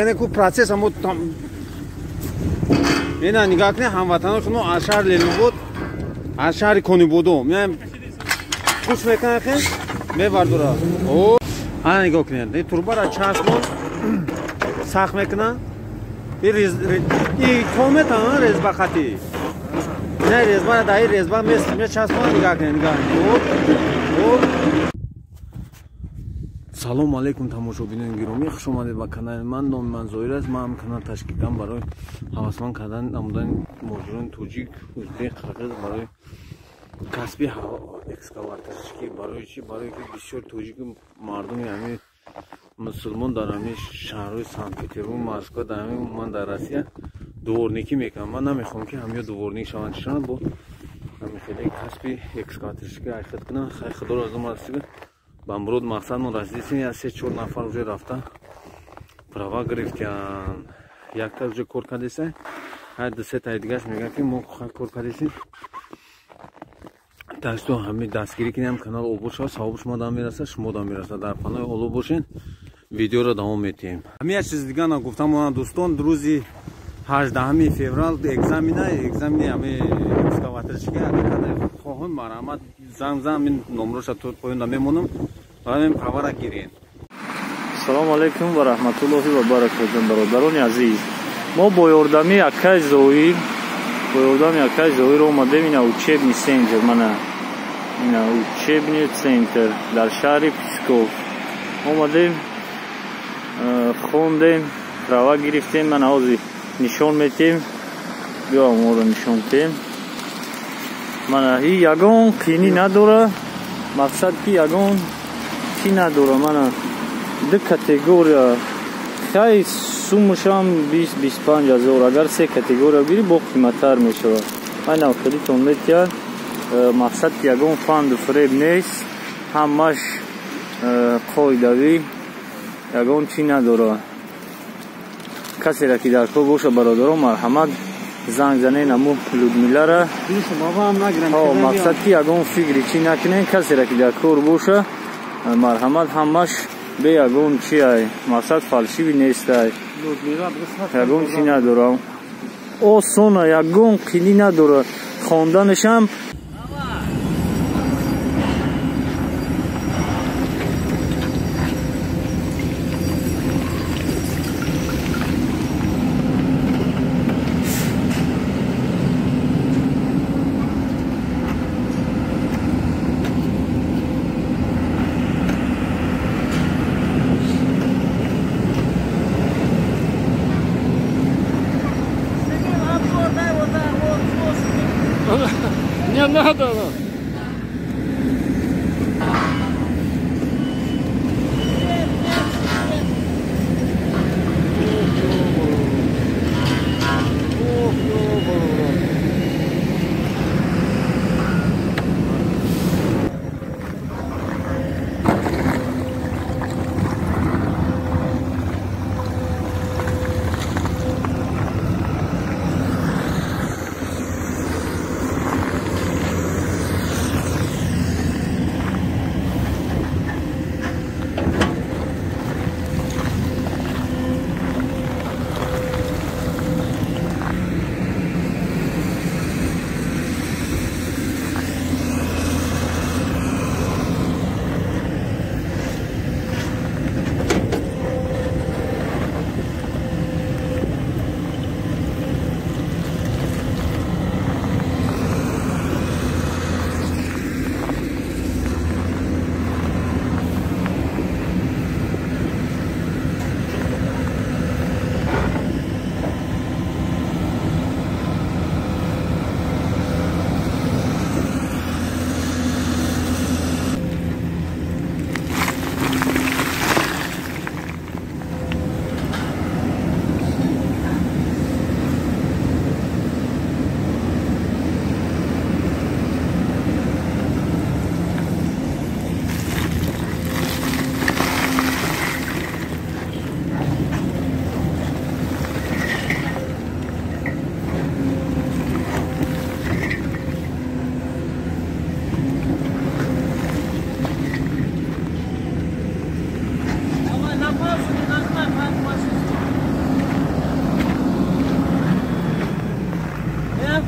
یعنی کو پروسس همو اینا نگاه کنه هموطنان خونو اشعار لیلو بود اشعار کنی بودو میام خوش میکنه خیلی میبردورا او آن نگاه کنه این تربه را چشمون سخت میکنه این تومت هم رزبا خطی نه رزبا دایی رزبا می چشمون نگاه کنه نگاه салом алейкум тамошобинони гиромӣ хуш омадед ба канали ман. номи ман зоир аст. ман канал ташкил кардам барои ҳавасманд кардани намудани муҳоҷирони тоҷик ӯзбек қирғиз барои касби экскаваторчики барои чи барои ки бисёр тоҷики мардуми ҳамин мусулмон дар ҳамин шаҳрҳои санкт-петербург москва дар ҳамин ман дар россия доворникӣ мекунам. ман намехоҳам ки ҳамё доворник шаванд чишаванд бо ҳамин хеле касби экскаваторчики ҳаракат кунам. хай худоро аз ум расига бамброд мақсадмон расидем. аз 3-4 нафар уже рафта права гирифтиян. якта уже кор кардеса ҳар 2-3 таи дигаш мегӯяд ки мо кор кардесем. так что ҳамин дастгирӣ кунем канал обод шавад савоби шумо дам мерасад шумо дам мерасад. дар паноҳи оло бошен видеоро давом метиҳем. ҳамин як чиз дига нагуфтам дӯстон. рӯзи 18 феврал экзамени ҳамин экскаваторчики хоҳем марҳамат зам номроша то поён намемонам ҳамин правара гирен. Салому алейкум ва раҳматуллоҳи ва баракатуҳ. бародарони азиз, мо бо ёрдами акай зоир омадем ина учебни центр мана ина учебни центр дар шаҳри Псков омадем хондем права гирифтем. мана ҳозир нишон метем биё моро нишон тем. мана и ягон қини надора мақсад ки ягон ки надора. мана ду категория хай суммашам 20-25 ҳазор. агар се категория бири бо қиматтар мешавад. ман навхелитон метиҳад. мақсад ки ягон фанду фреб нест. ҳамаш қоидавӣ ягон чи надора. касера ки дар кор боша бародарон марҳамат занг занен аму Людмилара. мақсад ки ягон фикри чи накунен. касера ки дар кор боша марҳамат ҳамаш бе ягон чи ай мақсад фалшиви нестай. ягон чи надорам. осона ягон қини надора. хонданашам не надо.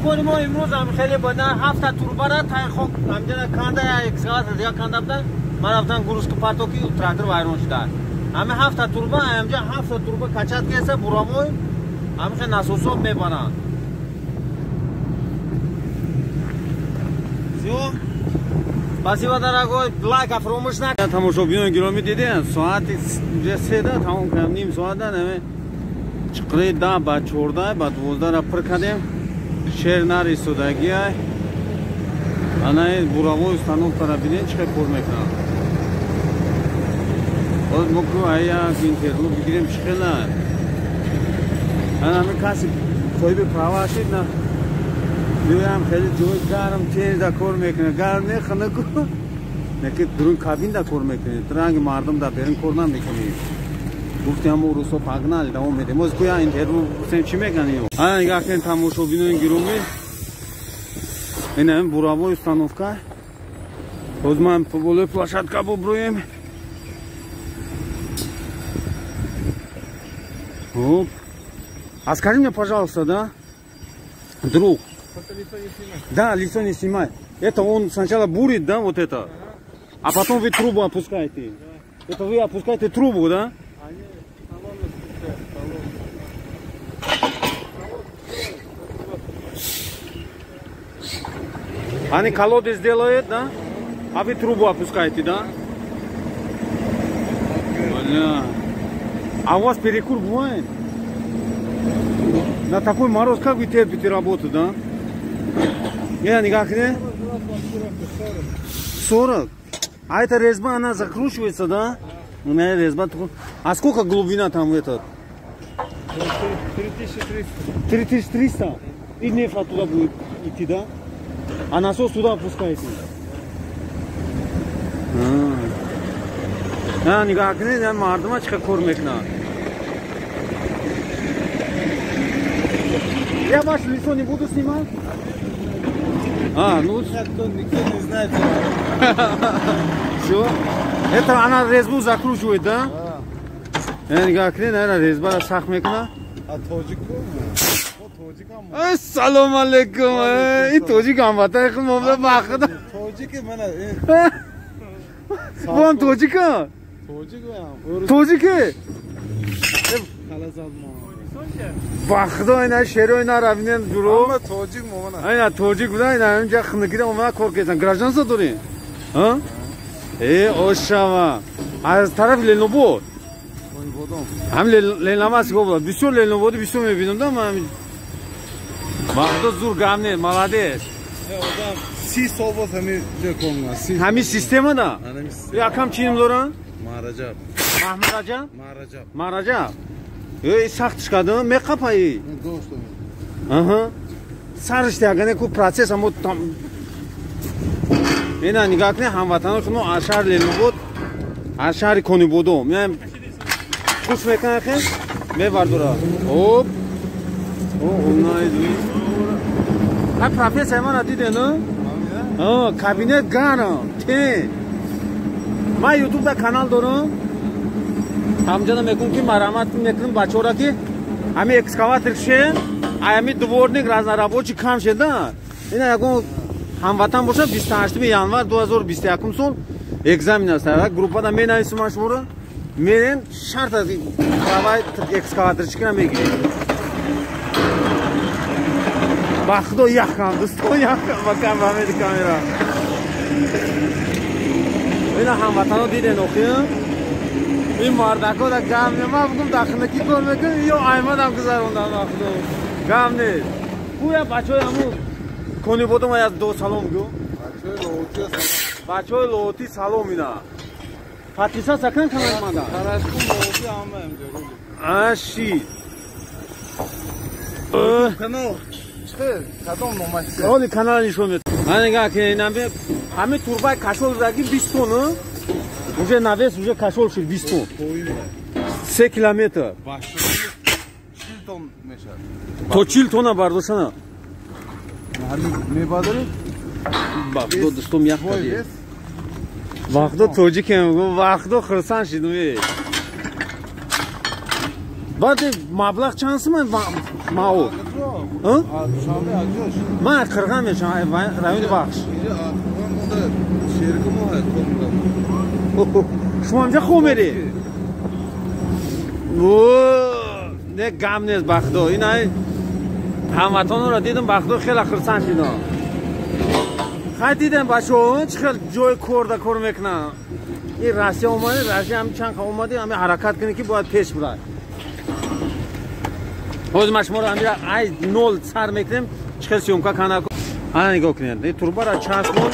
کاری ما امروز هم خیلی بدن 7 تا توربه را تا خب همجا کنده یا اکسکاواتر یا کنده بودن من رفتن گروس که پاتوکی تراکتور وایرون شده همه 7 تا توربه همجا 7 تا توربه کچات کیسه براموی همه ناسوسو میبرن زیو спасибо дорогой лайк فراموش نکن تماشاگران گرامی دیدین ساعت 3 تا تمام کردیم نیم ساعت دادیم چقدر 10 بعد 14 بعد 12 را پر کردیم شهر نرسیدگی ای انا براوی установка را ببینید چه کار میکنه باز مکو آیا اینترنت بگیریم چقدر انا میکاسی کوئی به پرواشید نه میگم خیلی جوی گرم تیز کار میکنه گرم نه خنکو نکه درون کابین دا کار میکنه ترنگ مردم دا برن کار نمیکنه گفتم او روسو پاگنال دا اومده موز کویا اینترو سم چی میکنی ها نگاه کن تماشاگران گرامی اینم буровой установка باز ما футбольная площадка поброем оп а скажи мне пожалуйста да друг да лицо не снимай это он сначала бурит да вот это а потом вы трубу опускаете это вы опускаете трубу да они колодец делают да а вы трубу опускаете да а у вас перекур бывает на такой мороз как вы терпите работу да я никак не 40 а эта резьба она закручивается да у меня резьба а сколько глубина там этот 3300 и нефа туда будет идти да а насос туда опускаете никак не я мардыма чика кор мекна я ваше лицо не буду снимать ну никто не знает все это она резьбу закручивает да никак не наверное резьба сах мекна а тоджик السلام علیکم این توجیک هم بطه خیلی مبله بخدا توجیک منه bu هم توجیک ها توجیک بخدا اینه شهر اینه روینه درو اما توجیک ممنه اینه توجیک بوده اینه اینجا خندگیده اومده کار کردن گراجانسا داری اوشاوا از طرف لنوبو هم لنواستی بود بسیار لنوبو بسیار میبینم دا من Mahmut zur gamne, молодец. Si sobos hami dekonga. Hami sistema da. Ya kam chinim loran? Marajab. Mahmurajab? Marajab. Marajab. Saxt chiqadi, me qapayi. Aha. Sarishtiagane ku protsess ham tam. Mena nigakne hamvatano shunu ashar lenu bod. Ashari koni bodo. Men kuch mekan khe? Me vardura. Hop. Onaydı. Ha profesör bana dedi ne? Kabinet gana. Te. Ma YouTube'da kanal doğru. Amcana mekun ki maramat mekun bachora ki hami ekskavator şey, ayami dvornik razna рабочий kam şey da. Ina yago hamvatan boşa 28 yanvar 2021 sol ekzamin asta. Grupada men aysim ashmura. Menen shart travay ekskavator chikna megi. Baxdo yaxan, do'stlar yaxan, bakam hamedi kamera. Ina hamvatano diden o'qiyim. این مردکا دا گم نه ما بگم داخلکی کار میکنم یا احمد هم گذروندم داخلو گم نه بویا بچه‌های همو کنی بودم از دو سلام گو بچه‌های لوتی سلام میدم پاتیسا سکن کنن مادا تراشکو لوتی همه امجا اشی کانال چه کدام نمایش اولی کانال نشون میده من نگاه که اینم همه توربای کاشول زدی 20 تن Уже навес уже кашол шил 20 тонн. 3 километр. Чил тонн мешар. То чил тонна бардошана. Me бадори? Вақто достом як кади. Вақто тоҷикем, вақто хурсан шидум. Баъд маблағ чанд суман мао? ها من قرغم میشم رایون بخش شما اینجا خوب میری نه گم نیست بخدو این هموطن را دیدم بخدو خیلی خرسند اینا خیلی دیدم بچه ها خیلی جای کور میکنن این راستی اومده راستی هم چند که اومده همه حرکت کنه که باید پیش برای حوز مشما را همیره ای نول سر میکنیم چخیل سیومکا کنه ها نگاه کنید این تربه را چسب کن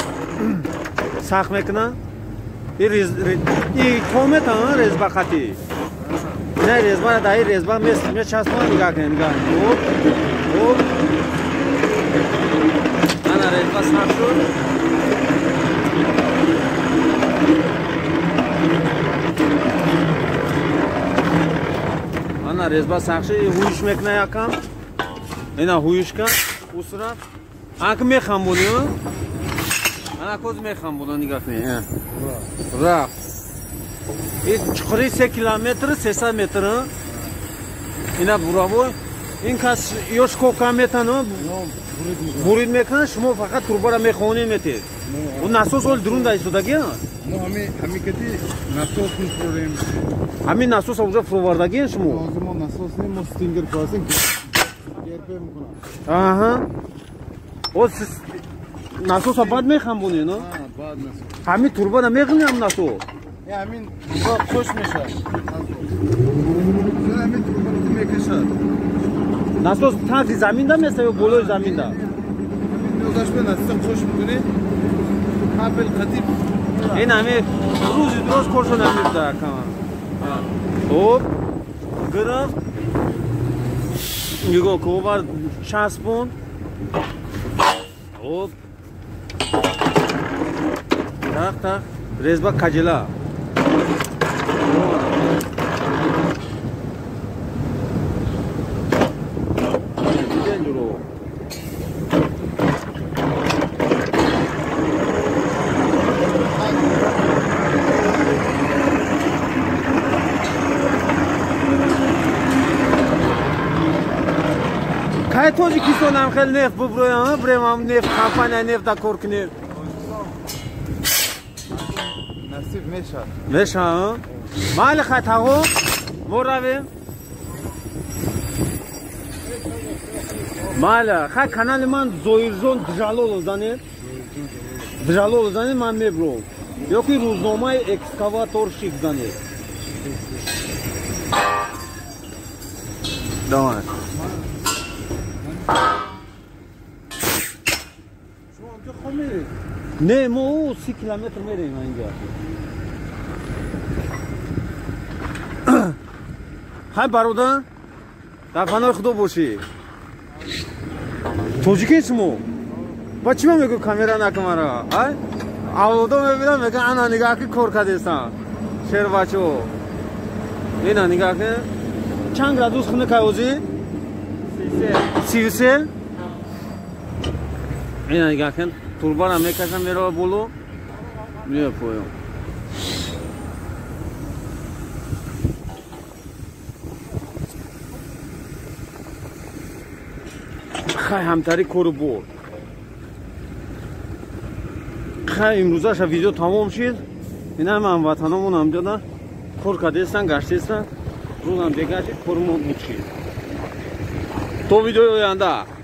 سخت میکنه این تومت ها رزبه خطی نه رزبه را دایی رزبه مثل چسب کن نگاه کنید نگاه انا رزبه سخت شد انا رزبه سخت شد هویش میکنه یکم اینا هویش کن اصرا آنکه میخوام بودی انا کوز میخوام بودی نگاه کنید رفت این چخوری 3 کیلومتر 300 متر اینا برابو این کس یوش کوکا میتونه برید میکنه شما فقط تربه را میخونید میتید اون نسوس اول درون دایی شدگی نه همین کتی نسوس میخوریم همین نسوس اونجا فرووردگی شما ما نسوس نیم استینگر پاسیم گرپه میکنم آها او نسوس بعد میخوام بونی نه بعد نسوس همین تربه را میخونیم نسوس همین خوش میشه همین تربه میکشد نسوس تازی زمین دا میسته یا بولوی زمین دا همین نوزش به نسوس خوش میکنی قبل قدیم این همه روزی درست کرشو نمیفته خوب گرفت نگاه کوبر چسبون خوب تخت رزبه کجلا خیلی توجی کسونم خیلی نفت ببرویم بریم هم نفت کمپانی نفت دا کور کنیم نصیب میشه میشه ها مال خیلی تاقو مو رویم مال خیلی کانال من زویرزون دجالولو زنید من میبروم یا که روزنامه اکسکاواتور شیک زنید دامن نه ما 30 کیلومتر میریم اینجا های برادر در پناه خدا باشی توجیکی شما با چی ما میگو کامیرا نکن مرا های اولودا میبینم میگه انا نگاه که کور کدیستم شیر بچو اینا نگاه که چند گرادوس خونه کهوزی 33 اینا نگاه کن تربه را میکشم میره بولو میره پویم خیلی همتری کورو برد خیلی امروزش ویدیو تمام شد این هم هموطنامون همجا دا کور کدیستن گشتیستن روز هم دیگه شد کورمون بود شد تو ویدیو آینده